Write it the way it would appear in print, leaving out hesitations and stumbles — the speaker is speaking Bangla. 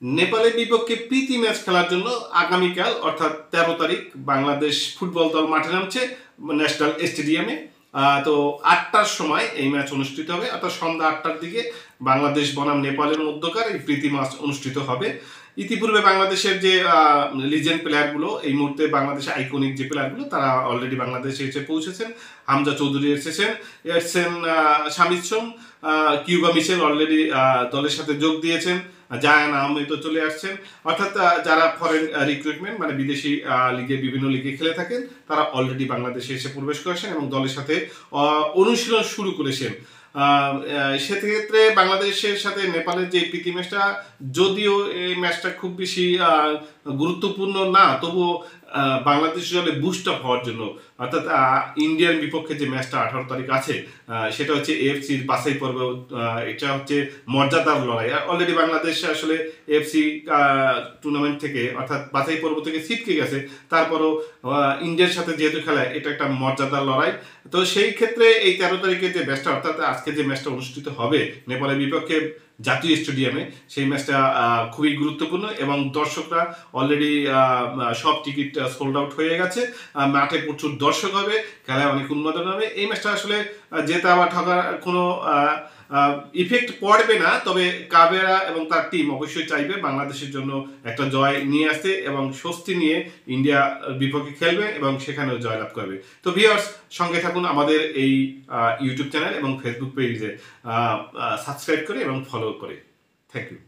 নেপালের বিপক্ষে প্রীতি ম্যাচ খেলার জন্য আগামীকাল অর্থাৎ ১৩ তারিখ বাংলাদেশ ফুটবল দল মাঠে নামছে ন্যাশনাল স্টেডিয়ামে। তো ৮টার সময় এই ম্যাচ অনুষ্ঠিত হবে, অর্থাৎ সন্ধ্যা ৮টার দিকে বাংলাদেশ বনাম নেপালের মধ্যকার এই প্রীতি ম্যাচ অনুষ্ঠিত হবে। ইতিপূর্বে বাংলাদেশের যে লিজেন্ড প্লেয়ারগুলো, এই মুহূর্তে বাংলাদেশের আইকনিক যে প্লেয়ারগুলো, তারা অলরেডি বাংলাদেশে এসে পৌঁছেছেন। হামজা চৌধুরী এসেছেন শামিদ সোম, কিউবা মিশেল অলরেডি দলের সাথে যোগ দিয়েছেন, জায়ান আহমেদও চলে আসছেন। অর্থাৎ যারা ফরেন রিক্রুটমেন্ট মানে বিদেশি লিগে, বিভিন্ন লিগে খেলে থাকেন, তারা অলরেডি বাংলাদেশে এসে প্রবেশ করেছেন এবং দলের সাথে অনুশীলন শুরু করেছেন। সেক্ষেত্রে বাংলাদেশের সাথে নেপালের যে প্রীতি ম্যাচটা, যদিও এই ম্যাচটা খুব বেশি গুরুত্বপূর্ণ না, তবুও বাংলাদেশ দলে বুস্ট আপ হওয়ার জন্য, অর্থাৎ ইন্ডিয়ার বিপক্ষে যে ম্যাচটা 18 তারিখ আছে, সেটা হচ্ছে এএফসির বাছাই পর্ব। এটা হচ্ছে মর্যাদার লড়াই। অলরেডি বাংলাদেশ আসলে এএফসি টুর্নামেন্ট থেকে, অর্থাৎ বাছাই পর্ব থেকে ছিটকে গেছে, তারপরও ইন্ডিয়ার সাথে যেহেতু খেলা, এটা একটা মর্যাদার লড়াই। তো সেই ক্ষেত্রে এই 13 তারিখে যে ম্যাচটা, অর্থাৎ আজকে যে ম্যাচটা অনুষ্ঠিত হবে নেপালের বিপক্ষে জাতীয় স্টেডিয়ামে, সেই ম্যাচটা খুবই গুরুত্বপূর্ণ এবং দর্শকরা অলরেডি সব টিকিট সোল্ড আউট হয়ে গেছে। মাঠে প্রচুর দর্শক হবে, খেলায় অনেক উন্মাদনা হবে। এই ম্যাচটা আসলে জেতা বা ঠকার কোনো ইফেক্ট পড়বে না, তবে কাবেরা এবং তার টিম অবশ্যই চাইবে বাংলাদেশের জন্য একটা জয় নিয়ে আসতে এবং স্বস্তি নিয়ে ইন্ডিয়া বিপক্ষে খেলবে এবং সেখানেও জয়লাভ করবে। তো ভিউয়ার্স, সঙ্গে থাকুন আমাদের এই ইউটিউব চ্যানেল এবং ফেসবুক পেজে সাবস্ক্রাইব করে এবং ফলো করে। Thank you.